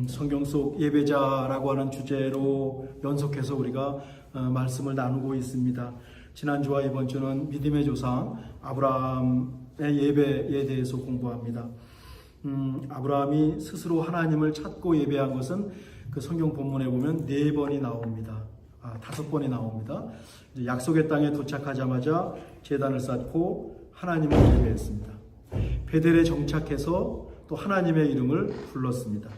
성경 속 예배자라고 하는 주제로 연속해서 우리가 말씀을 나누고 있습니다. 지난주와 이번 주는 믿음의 조상 아브라함의 예배에 대해서 공부합니다. 아브라함이 스스로 하나님을 찾고 예배한 것은 그 성경 본문에 보면 4번이 나옵니다. 5번이 나옵니다. 약속의 땅에 도착하자마자 제단을 쌓고 하나님을 예배했습니다. 베델에 정착해서 또 하나님의 이름을 불렀습니다.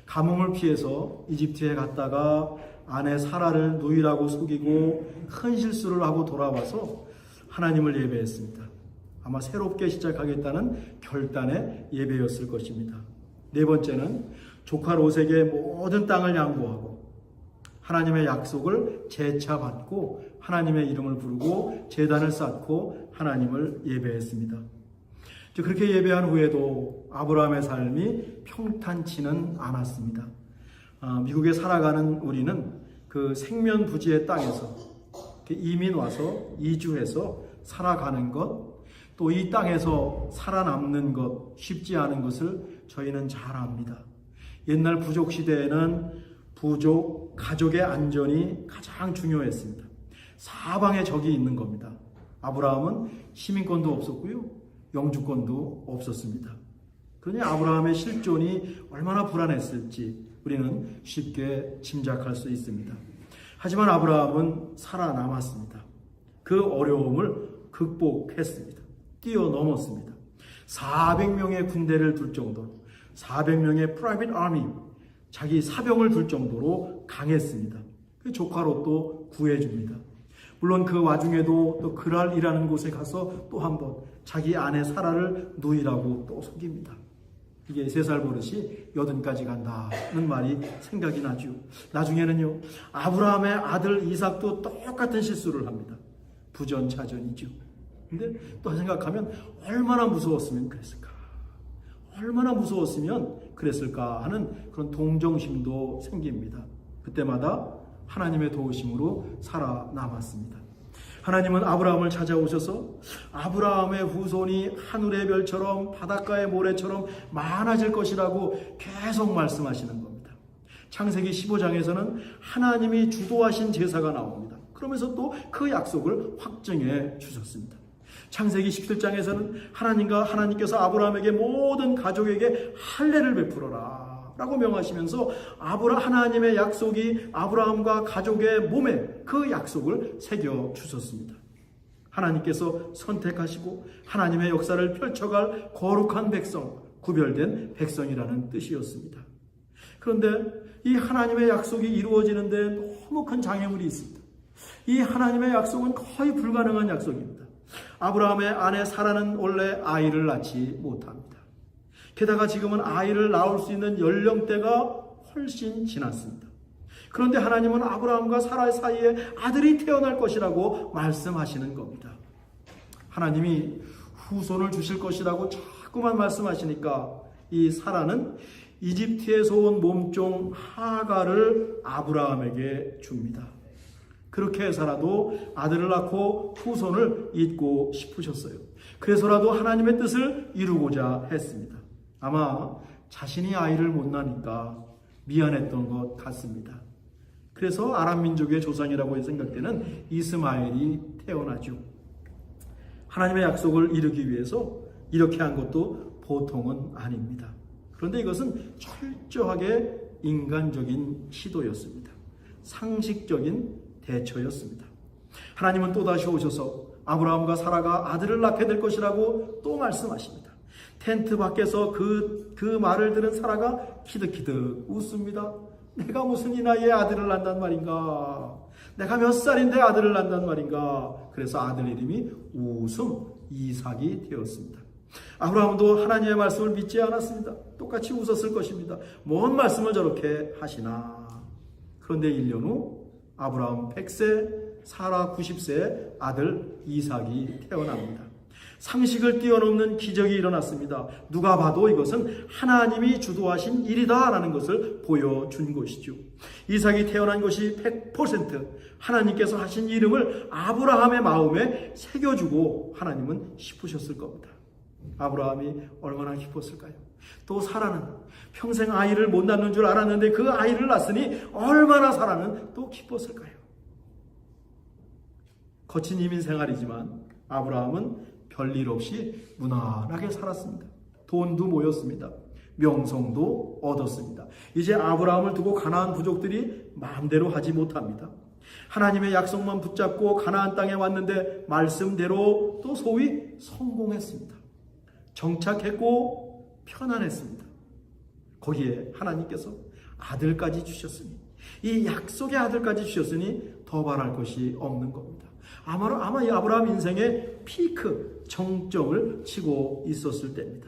가뭄을 피해서 이집트에 갔다가 아내 사라를 누이라고 속이고 큰 실수를 하고 돌아와서 하나님을 예배했습니다. 아마 새롭게 시작하겠다는 결단의 예배였을 것입니다. 4번째는 조카 롯에게 모든 땅을 양보하고 하나님의 약속을 재차 받고 하나님의 이름을 부르고 제단을 쌓고 하나님을 예배했습니다. 그렇게 예배한 후에도 아브라함의 삶이 평탄치는 않았습니다. 미국에 살아가는 우리는 그 생면부지의 땅에서 이민 와서 이주해서 살아가는 것, 또 이 땅에서 살아남는 것 쉽지 않은 것을 저희는 잘 압니다. 옛날 부족 시대에는 부족, 가족의 안전이 가장 중요했습니다. 사방에 적이 있는 겁니다. 아브라함은 시민권도 없었고요. 영주권도 없었습니다. 그러니 아브라함의 실존이 얼마나 불안했을지 우리는 쉽게 짐작할 수 있습니다. 하지만 아브라함은 살아남았습니다. 그 어려움을 극복했습니다. 뛰어넘었습니다. 400명의 군대를 둘 정도로 400명의 프라이빗 아미, 자기 사병을 둘 정도로 강했습니다. 그 조카로 또 구해줍니다. 물론 그 와중에도 또 그랄이라는 곳에 가서 또 한 번 자기 아내 사라를 누이라고 또 속입니다. 이게 3살 버릇이 80까지 간다는 말이 생각이 나죠. 나중에는요, 아브라함의 아들 이삭도 똑같은 실수를 합니다. 부전자전이죠. 근데 또 생각하면 얼마나 무서웠으면 그랬을까? 얼마나 무서웠으면 그랬을까 하는 그런 동정심도 생깁니다. 그때마다 하나님의 도우심으로 살아남았습니다. 하나님은 아브라함을 찾아오셔서 아브라함의 후손이 하늘의 별처럼 바닷가의 모래처럼 많아질 것이라고 계속 말씀하시는 겁니다. 창세기 15장에서는 하나님이 주도하신 제사가 나옵니다. 그러면서 또 그 약속을 확증해 주셨습니다. 창세기 17장에서는 하나님께서 아브라함에게 모든 가족에게 할례를 베풀어라 라고 명하시면서 하나님의 약속이 아브라함과 가족의 몸에 그 약속을 새겨 주셨습니다. 하나님께서 선택하시고 하나님의 역사를 펼쳐갈 거룩한 백성, 구별된 백성이라는 뜻이었습니다. 그런데 이 하나님의 약속이 이루어지는데 너무 큰 장애물이 있습니다. 이 하나님의 약속은 거의 불가능한 약속입니다. 아브라함의 아내 사라는 원래 아이를 낳지 못합니다. 게다가 지금은 아이를 낳을 수 있는 연령대가 훨씬 지났습니다. 그런데 하나님은 아브라함과 사라 사이에 아들이 태어날 것이라고 말씀하시는 겁니다. 하나님이 후손을 주실 것이라고 자꾸만 말씀하시니까 이 사라는 이집트에서 온 몸종 하가를 아브라함에게 줍니다. 그렇게 해서라도 아들을 낳고 후손을 잇고 싶으셨어요. 그래서라도 하나님의 뜻을 이루고자 했습니다. 아마 자신이 아이를 못 낳으니까 미안했던 것 같습니다. 그래서 아람 민족의 조상이라고 생각되는 이스마엘이 태어나죠. 하나님의 약속을 이루기 위해서 이렇게 한 것도 보통은 아닙니다. 그런데 이것은 철저하게 인간적인 시도였습니다. 상식적인 대처였습니다. 하나님은 또다시 오셔서 아브라함과 사라가 아들을 낳게 될 것이라고 또 말씀하십니다. 텐트 밖에서 그 말을 들은 사라가 키득키득 웃습니다. 내가 무슨 이 나이에 아들을 낳는단 말인가? 내가 몇 살인데 아들을 낳는단 말인가? 그래서 아들 이름이 웃음 이삭이 되었습니다. 아브라함도 하나님의 말씀을 믿지 않았습니다. 똑같이 웃었을 것입니다. 뭔 말씀을 저렇게 하시나? 그런데 1년 후 아브라함 100세, 사라 90세 아들 이삭이 태어납니다. 상식을 뛰어넘는 기적이 일어났습니다. 누가 봐도 이것은 하나님이 주도하신 일이다라는 것을 보여준 것이죠. 이삭이 태어난 것이 100% 하나님께서 하신 이름을 아브라함의 마음에 새겨주고 하나님은 싶으셨을 겁니다. 아브라함이 얼마나 기뻤을까요? 또 사라는 평생 아이를 못 낳는 줄 알았는데 그 아이를 낳았으니 얼마나 사라는 또 기뻤을까요? 거친 이민 생활이지만 아브라함은 별일 없이 무난하게 살았습니다. 돈도 모였습니다. 명성도 얻었습니다. 이제 아브라함을 두고 가나안 부족들이 마음대로 하지 못합니다. 하나님의 약속만 붙잡고 가나안 땅에 왔는데 말씀대로 또 소위 성공했습니다. 정착했고 편안했습니다. 거기에 하나님께서 아들까지 주셨으니, 이 약속의 아들까지 주셨으니 더 바랄 것이 없는 겁니다. 아마 이 아브라함 인생의 피크, 정점을 치고 있었을 때입니다.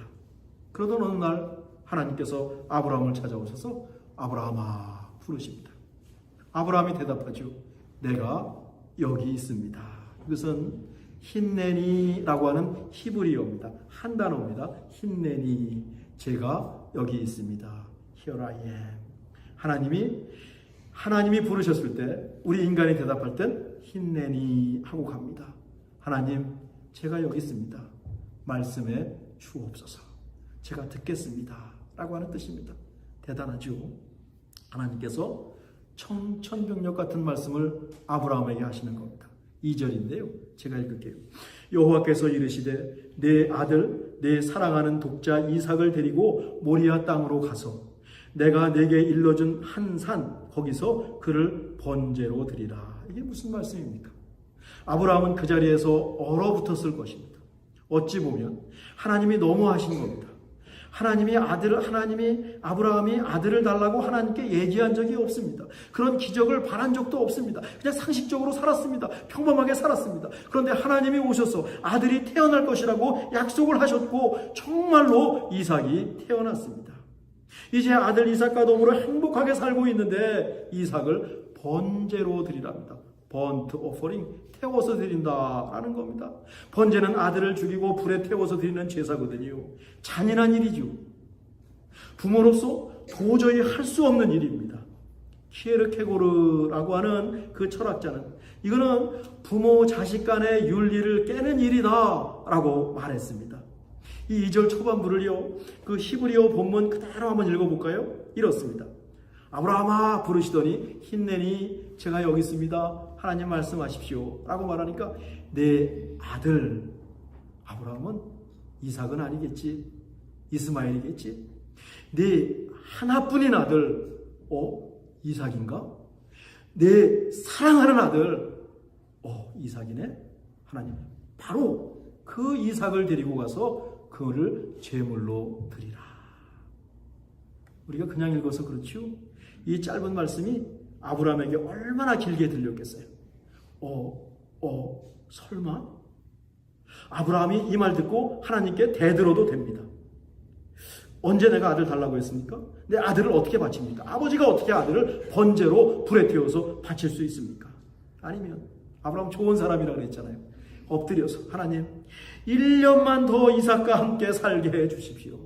그러던 어느 날 하나님께서 아브라함을 찾아오셔서 아브라함아 부르십니다. 아브라함이 대답하죠. 내가 여기 있습니다. 이것은 힌네니라고 하는 히브리어입니다. 한 단어입니다. 힌네니, 제가 여기 있습니다. Here I am. 하나님이 부르셨을 때 우리 인간이 대답할 땐 힌네니 하고 갑니다. 하나님, 제가 여기 있습니다. 말씀에 주옵소서. 제가 듣겠습니다. 라고 하는 뜻입니다. 대단하죠? 하나님께서 청천벽력 같은 말씀을 아브라함에게 하시는 겁니다. 2절인데요. 제가 읽을게요. 여호와께서 이르시되 내 아들 내 사랑하는 독자 이삭을 데리고 모리아 땅으로 가서 내가 내게 일러준 한 산 거기서 그를 번제로 드리라. 이게 무슨 말씀입니까? 아브라함은 그 자리에서 얼어붙었을 것입니다. 어찌 보면 하나님이 너무하신 겁니다. 하나님이 아브라함이 아들을 달라고 하나님께 얘기한 적이 없습니다. 그런 기적을 바란 적도 없습니다. 그냥 상식적으로 살았습니다. 평범하게 살았습니다. 그런데 하나님이 오셔서 아들이 태어날 것이라고 약속을 하셨고 정말로 이삭이 태어났습니다. 이제 아들 이삭과 더불어 행복하게 살고 있는데 이삭을 번제로 드리랍니다. 번트 오퍼링, 태워서 드린다라는 겁니다. 번제는 아들을 죽이고 불에 태워서 드리는 제사거든요. 잔인한 일이죠. 부모로서 도저히 할 수 없는 일입니다. 키에르케고르라고 하는 그 철학자는 이거는 부모 자식 간의 윤리를 깨는 일이다라고 말했습니다. 이 2절 초반부를요, 그 히브리어 본문 그대로 한번 읽어볼까요? 이렇습니다. 아브라함아 부르시더니 힌네니 제가 여기 있습니다. 하나님 말씀하십시오. 라고 말하니까 내 아들, 아브라함은 이삭은 아니겠지, 이스마엘이겠지. 내 하나뿐인 아들, 이삭인가? 내 사랑하는 아들, 이삭이네. 하나님 바로 그 이삭을 데리고 가서 그를 제물로 드리라. 우리가 그냥 읽어서 그렇죠? 이 짧은 말씀이 아브라함에게 얼마나 길게 들렸겠어요. 설마? 아브라함이 이 말 듣고 하나님께 대들어도 됩니다. 언제 내가 아들 달라고 했습니까? 내 아들을 어떻게 바칩니까? 아버지가 어떻게 아들을 번제로 불에 태워서 바칠 수 있습니까? 아니면 아브라함 좋은 사람이라고 그랬잖아요. 엎드려서 하나님 1년만 더 이삭과 함께 살게 해 주십시오.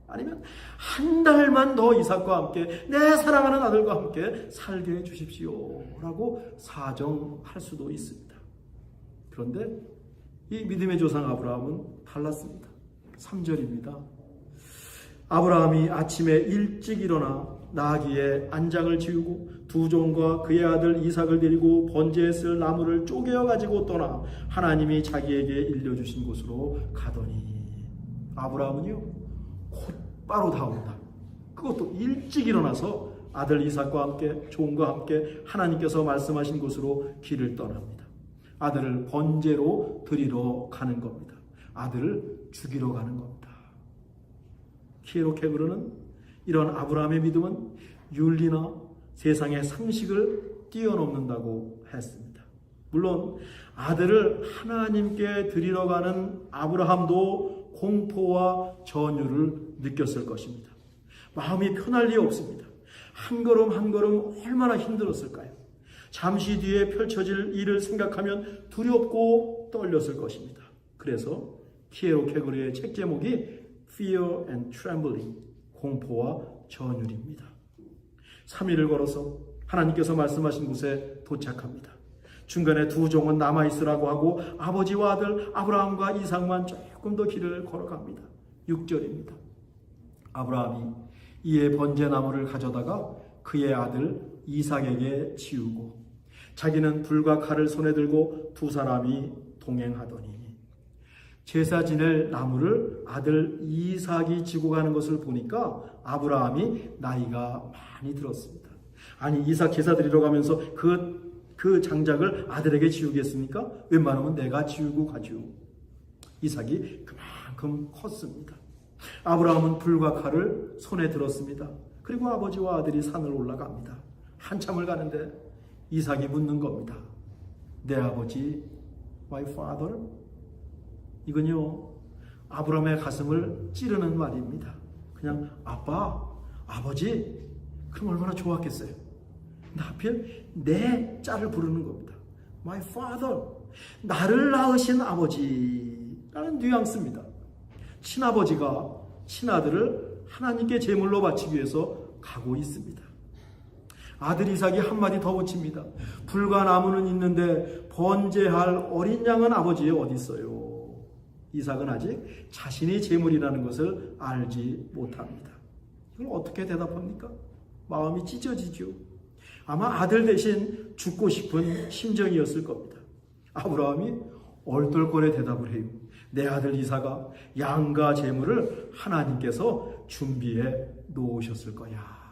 아니면 한 달만 더 이삭과 함께 내 사랑하는 아들과 함께 살게 해 주십시오 라고 사정할 수도 있습니다. 그런데 이 믿음의 조상 아브라함은 달랐습니다. 3절입니다. 아브라함이 아침에 일찍 일어나 나귀의 안장을 지우고 두 종과 그의 아들 이삭을 데리고 번제에 쓸 나무를 쪼개어 가지고 떠나 하나님이 자기에게 일러주신 곳으로 가더니, 아브라함은요 곧바로 다온다. 그것도 일찍 일어나서 아들 이삭과 함께 종과 함께 하나님께서 말씀하신 곳으로 길을 떠납니다. 아들을 번제로 드리러 가는 겁니다. 아들을 죽이러 가는 겁니다. 키에로케브르는 이런 아브라함의 믿음은 윤리나 세상의 상식을 뛰어넘는다고 했습니다. 물론 아들을 하나님께 드리러 가는 아브라함도 공포와 전율을 느꼈을 것입니다. 마음이 편할 리 없습니다. 한 걸음 한 걸음 얼마나 힘들었을까요? 잠시 뒤에 펼쳐질 일을 생각하면 두렵고 떨렸을 것입니다. 그래서 키에로케브르의 책 제목이 Fear and Trembling, 공포와 전율입니다. 3일을 걸어서 하나님께서 말씀하신 곳에 도착합니다. 중간에 두 종은 남아있으라고 하고 아버지와 아들 아브라함과 이삭만 조금 더 길을 걸어갑니다. 6절입니다. 아브라함이 이에 번제나무를 가져다가 그의 아들 이삭에게 치우고 자기는 불과 칼을 손에 들고 두 사람이 동행하더니 제사 지낼 나무를 아들 이삭이 지고 가는 것을 보니까 아브라함이 나이가 많이 들었습니다. 아니 이삭 제사 드리러 가면서 그 장작을 아들에게 지우겠습니까? 웬만하면 내가 지우고 가죠. 이삭이 그만큼 컸습니다. 아브라함은 불과 칼을 손에 들었습니다. 그리고 아버지와 아들이 산을 올라갑니다. 한참을 가는데 이삭이 묻는 겁니다. 내 아버지, my father? 이건요, 아브라함의 가슴을 찌르는 말입니다. 그냥 아빠, 아버지, 그럼 얼마나 좋았겠어요. 근데 하필 내 짤을 부르는 겁니다. My father, 나를 낳으신 아버지라는 뉘앙스입니다. 친아버지가 친아들을 하나님께 제물로 바치기 위해서 가고 있습니다. 아들 이삭이 한마디 더 붙입니다. 불과 나무는 있는데 번제할 어린 양은 아버지에 어디 있어요? 이삭은 아직 자신이 제물이라는 것을 알지 못합니다. 이걸 어떻게 대답합니까? 마음이 찢어지죠. 아마 아들 대신 죽고 싶은 심정이었을 겁니다. 아브라함이 얼떨결에 대답을 해요. 내 아들 이삭아, 양과 제물을 하나님께서 준비해 놓으셨을 거야.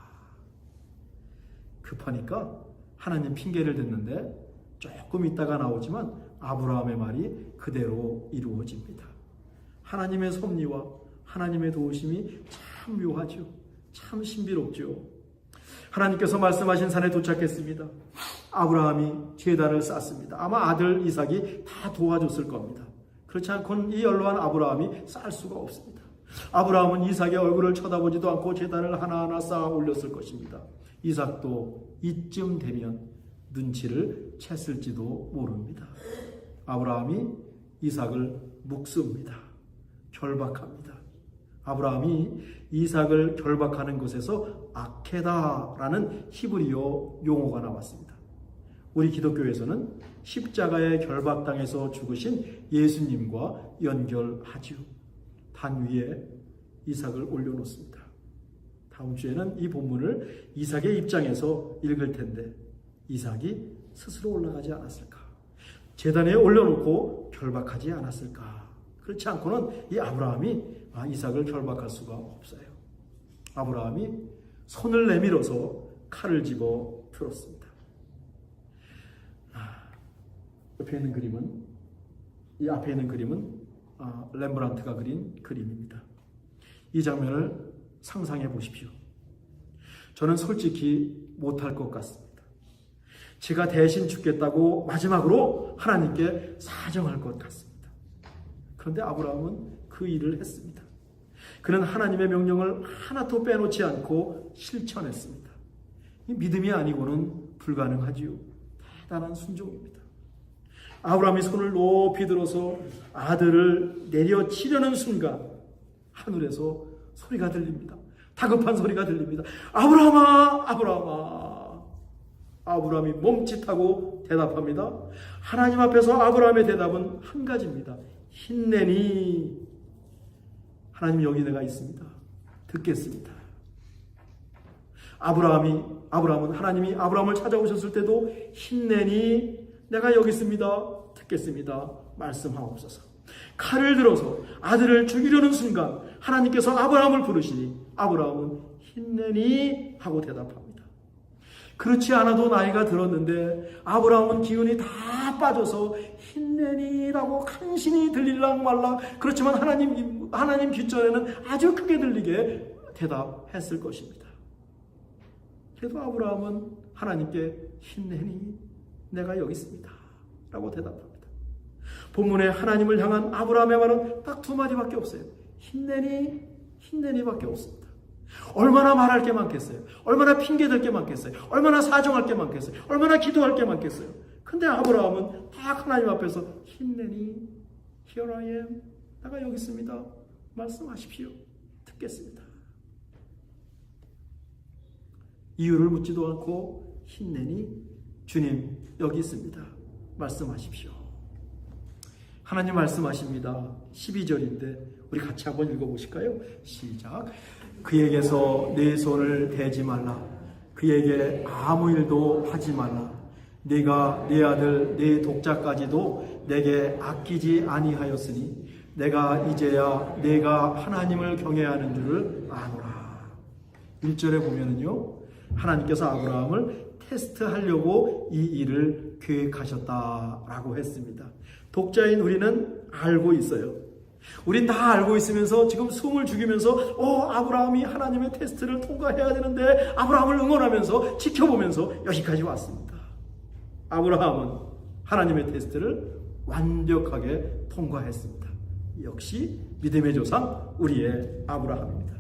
급하니까 하나님 핑계를 댔는데 조금 있다가 나오지만 아브라함의 말이 그대로 이루어집니다. 하나님의 섭리와 하나님의 도우심이 참 묘하죠. 참 신비롭죠. 하나님께서 말씀하신 산에 도착했습니다. 아브라함이 제단을 쌓습니다. 아마 아들 이삭이 다 도와줬을 겁니다. 그렇지 않고는 이 연로한 아브라함이 쌓을 수가 없습니다. 아브라함은 이삭의 얼굴을 쳐다보지도 않고 제단을 하나하나 쌓아 올렸을 것입니다. 이삭도 이쯤 되면 눈치를 챘을지도 모릅니다. 아브라함이 이삭을 묵습니다. 결박합니다. 아브라함이 이삭을 결박하는 것에서 아케다라는 히브리어 용어가 나왔습니다. 우리 기독교에서는 십자가에 결박당해서 죽으신 예수님과 연결하지요. 단 위에 이삭을 올려놓습니다. 다음 주에는 이 본문을 이삭의 입장에서 읽을 텐데 이삭이 스스로 올라가지 않았을까? 제단에 올려놓고 결박하지 않았을까? 그렇지 않고는 이 아브라함이 이삭을 결박할 수가 없어요. 아브라함이 손을 내밀어서 칼을 집어 들었습니다. 옆에 있는 그림은 이 앞에 있는 그림은 렘브란트가 그린 그림입니다. 이 장면을 상상해 보십시오. 저는 솔직히 못할 것 같습니다. 제가 대신 죽겠다고 마지막으로 하나님께 사정할 것 같습니다. 그런데 아브라함은 그 일을 했습니다. 그는 하나님의 명령을 하나도 빼놓지 않고 실천했습니다. 이 믿음이 아니고는 불가능하지요. 대단한 순종입니다. 아브라함이 손을 높이 들어서 아들을 내려치려는 순간 하늘에서 소리가 들립니다. 다급한 소리가 들립니다. 아브라함아, 아브라함아. 아브라함이 멈칫하고 대답합니다. 하나님 앞에서 아브라함의 대답은 한 가지입니다. 힘내니. 하나님 여기 내가 있습니다. 듣겠습니다. 아브라함은 하나님이 아브라함을 찾아오셨을 때도 힘내니 내가 여기 있습니다. 듣겠습니다. 말씀하옵소서. 칼을 들어서 아들을 죽이려는 순간 하나님께서 아브라함을 부르시니 아브라함은 힘내니 하고 대답합니다. 그렇지 않아도 나이가 들었는데 아브라함은 기운이 다 빠져서 힘내니라고 간신히 들릴랑 말랑 그렇지만 하나님 귓전에는 아주 크게 들리게 대답했을 것입니다. 그래도 아브라함은 하나님께 힘내니 내가 여기 있습니다 라고 대답합니다. 본문에 하나님을 향한 아브라함의 말은 딱 두 마디밖에 없어요. 힘내니 밖에 없습니다. 얼마나 말할 게 많겠어요. 얼마나 핑계댈 게 많겠어요. 얼마나 사정할 게 많겠어요. 얼마나 기도할 게 많겠어요. 근데 아브라함은 딱 하나님 앞에서 힘내니 Here I am. 내가 여기 있습니다. 말씀하십시오. 듣겠습니다. 이유를 묻지도 않고 힘내니 주님 여기 있습니다. 말씀하십시오. 하나님 말씀하십니다. 12절인데 우리 같이 한번 읽어보실까요? 시작. 그에게서 내 손을 대지 말라. 그에게 아무 일도 하지 말라. 네가 네 아들 네 독자까지도 내게 아끼지 아니하였으니 내가 이제야 내가 하나님을 경외하는 줄을 아노라. 1절에 보면은요, 하나님께서 아브라함을 테스트하려고 이 일을 계획하셨다라고 했습니다. 독자인 우리는 알고 있어요. 우린 다 알고 있으면서 지금 숨을 죽이면서 아브라함이 하나님의 테스트를 통과해야 되는데 아브라함을 응원하면서 지켜보면서 여기까지 왔습니다. 아브라함은 하나님의 테스트를 완벽하게 통과했습니다. 역시 믿음의 조상 우리의 아브라함입니다.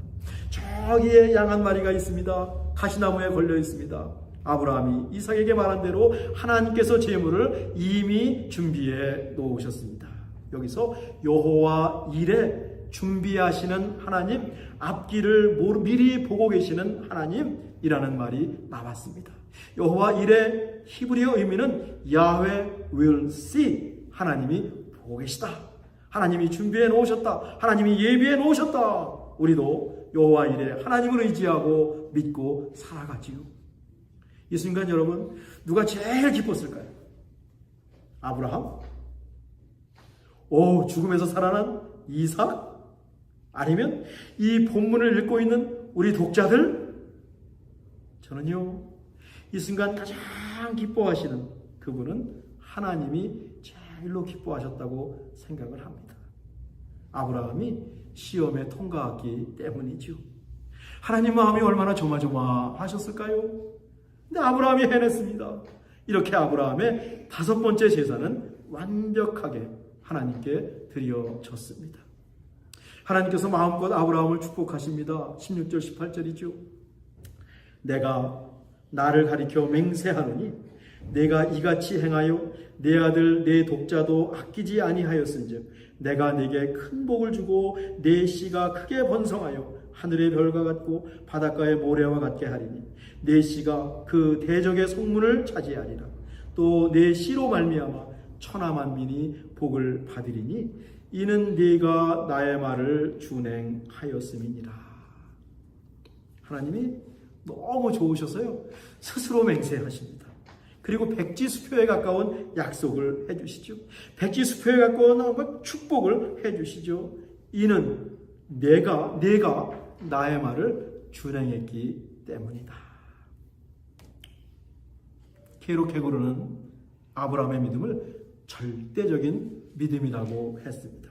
저기에 양 한 마리가 있습니다. 가시나무에 걸려 있습니다. 아브라함이 이삭에게 말한 대로 하나님께서 제물을 이미 준비해 놓으셨습니다. 여기서 여호와 일에 준비하시는 하나님, 앞길을 미리 보고 계시는 하나님이라는 말이 나왔습니다. 여호와 일의 히브리어 의미는 야훼 will see, 하나님이 보고 계시다, 하나님이 준비해 놓으셨다, 하나님이 예비해 놓으셨다. 우리도 여호와 일에 하나님을 의지하고 믿고 살아가지요. 이 순간 여러분, 누가 제일 기뻤을까요? 아브라함? 죽음에서 살아난 이삭? 아니면 이 본문을 읽고 있는 우리 독자들? 저는요, 이 순간 가장 기뻐하시는 그분은 하나님이 제일로 기뻐하셨다고 생각을 합니다. 아브라함이 시험에 통과했기 때문이죠. 하나님 마음이 얼마나 조마조마하셨을까요? 근데 아브라함이 해냈습니다. 이렇게 아브라함의 5번째 제사는 완벽하게 하나님께 드려졌습니다. 하나님께서 마음껏 아브라함을 축복하십니다. 16절 18절이죠. 내가 나를 가리켜 맹세하노니 내가 이같이 행하여 내 아들 내 독자도 아끼지 아니하였은즉 내가 네게 큰 복을 주고 내 씨가 크게 번성하여 하늘의 별과 같고 바닷가의 모래와 같게 하리니 내 씨가 그 대적의 성문을 차지하리라. 또 내 씨로 말미암아 천하만민이 복을 받으리니 이는 네가 나의 말을 준행하였음이니라. 하나님이 너무 좋으셔서요, 스스로 맹세하십니다. 그리고 백지수표에 가까운 약속을 해주시죠. 백지수표에 가까운 축복을 해주시죠. 이는 내가 나의 말을 준행했기 때문이다. 케로케고르는 아브라함의 믿음을 절대적인 믿음이라고 했습니다.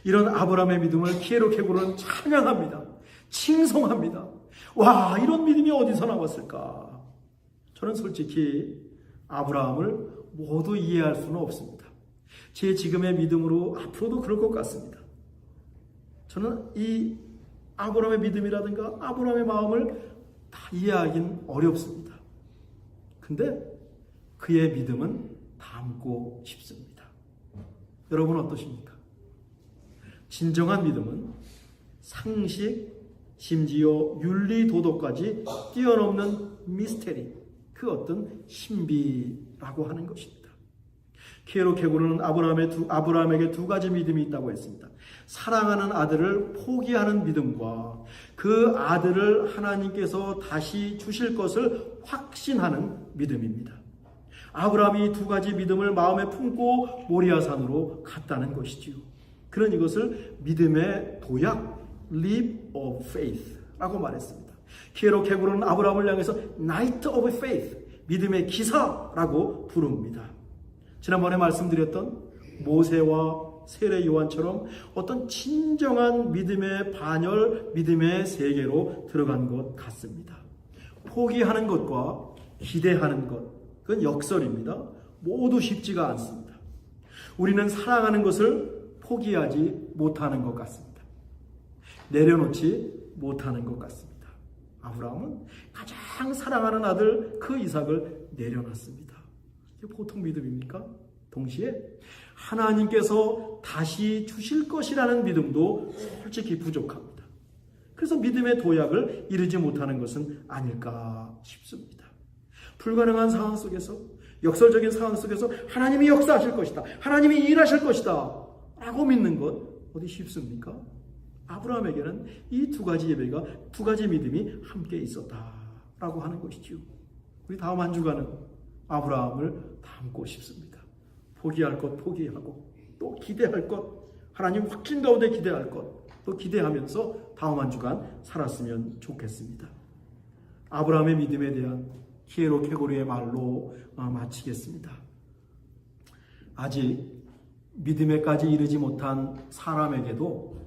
이런 아브라함의 믿음을 케로케고르는 찬양합니다. 칭송합니다. 와, 이런 믿음이 어디서 나왔을까? 저는 솔직히 아브라함을 모두 이해할 수는 없습니다. 제 지금의 믿음으로 앞으로도 그럴 것 같습니다. 저는 이 아브라함의 믿음이라든가 아브라함의 마음을 다 이해하긴 어렵습니다. 근데 그의 믿음은 닮고 싶습니다. 여러분 어떠십니까? 진정한 믿음은 상식, 심지어 윤리, 도덕까지 뛰어넘는 미스테리, 그 어떤 신비라고 하는 것입니다. 케로케고르는 아브라함에게 2가지 믿음이 있다고 했습니다. 사랑하는 아들을 포기하는 믿음과 그 아들을 하나님께서 다시 주실 것을 확신하는 믿음입니다. 아브라함이 2가지 믿음을 마음에 품고 모리아산으로 갔다는 것이지요. 그런 이것을 믿음의 도약, leap of faith라고 말했습니다. 케로케고르는 아브라함을 향해서 Knight of Faith, 믿음의 기사라고 부릅니다. 지난번에 말씀드렸던 모세와 세례 요한처럼 어떤 진정한 믿음의 반열, 믿음의 세계로 들어간 것 같습니다. 포기하는 것과 기대하는 것, 그건 역설입니다. 모두 쉽지가 않습니다. 우리는 사랑하는 것을 포기하지 못하는 것 같습니다. 내려놓지 못하는 것 같습니다. 아브라함은 가장 사랑하는 아들 그 이삭을 내려놨습니다. 이게 보통 믿음입니까? 동시에 하나님께서 다시 주실 것이라는 믿음도 솔직히 부족합니다. 그래서 믿음의 도약을 이루지 못하는 것은 아닐까 싶습니다. 불가능한 상황 속에서, 역설적인 상황 속에서 하나님이 역사하실 것이다, 하나님이 일하실 것이다 라고 믿는 것 어디 쉽습니까? 아브라함에게는 이 두 가지 예배가, 두 가지 믿음이 함께 있었다라고 하는 것이지요. 우리 다음 한 주간은 아브라함을 닮고 싶습니다. 포기할 것 포기하고, 또 기대할 것, 하나님 확신 가운데 기대할 것, 또 기대하면서 다음 한 주간 살았으면 좋겠습니다. 아브라함의 믿음에 대한 히에로 케고르의 말로 마치겠습니다. 아직 믿음에까지 이르지 못한 사람에게도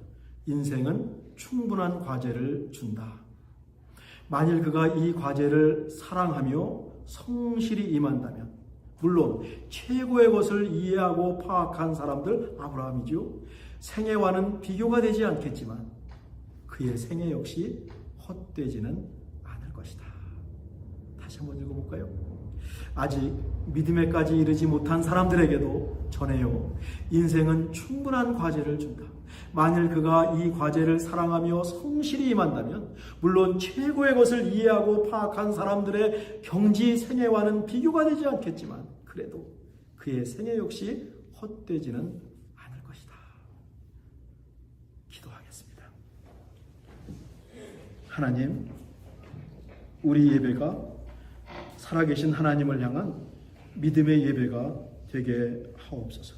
인생은 충분한 과제를 준다. 만일 그가 이 과제를 사랑하며 성실히 임한다면, 물론 최고의 것을 이해하고 파악한 사람들, 아브라함이죠. 생애와는 비교가 되지 않겠지만 그의 생애 역시 헛되지는 않을 것이다. 다시 한번 읽어볼까요? 아직 믿음에까지 이르지 못한 사람들에게도 전해요. 인생은 충분한 과제를 준다. 만일 그가 이 과제를 사랑하며 성실히 임한다면, 물론 최고의 것을 이해하고 파악한 사람들의 경지 생애와는 비교가 되지 않겠지만 그래도 그의 생애 역시 헛되지는 않을 것이다. 기도하겠습니다. 하나님, 우리 예배가 살아계신 하나님을 향한 믿음의 예배가 되게 하옵소서.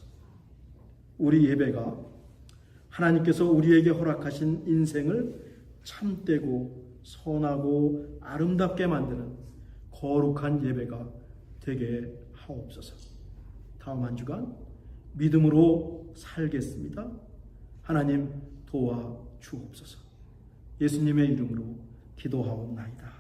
우리 예배가 하나님께서 우리에게 허락하신 인생을 참되고 선하고 아름답게 만드는 거룩한 예배가 되게 하옵소서. 다음 한 주간 믿음으로 살겠습니다. 하나님 도와 주옵소서. 예수님의 이름으로 기도하옵나이다.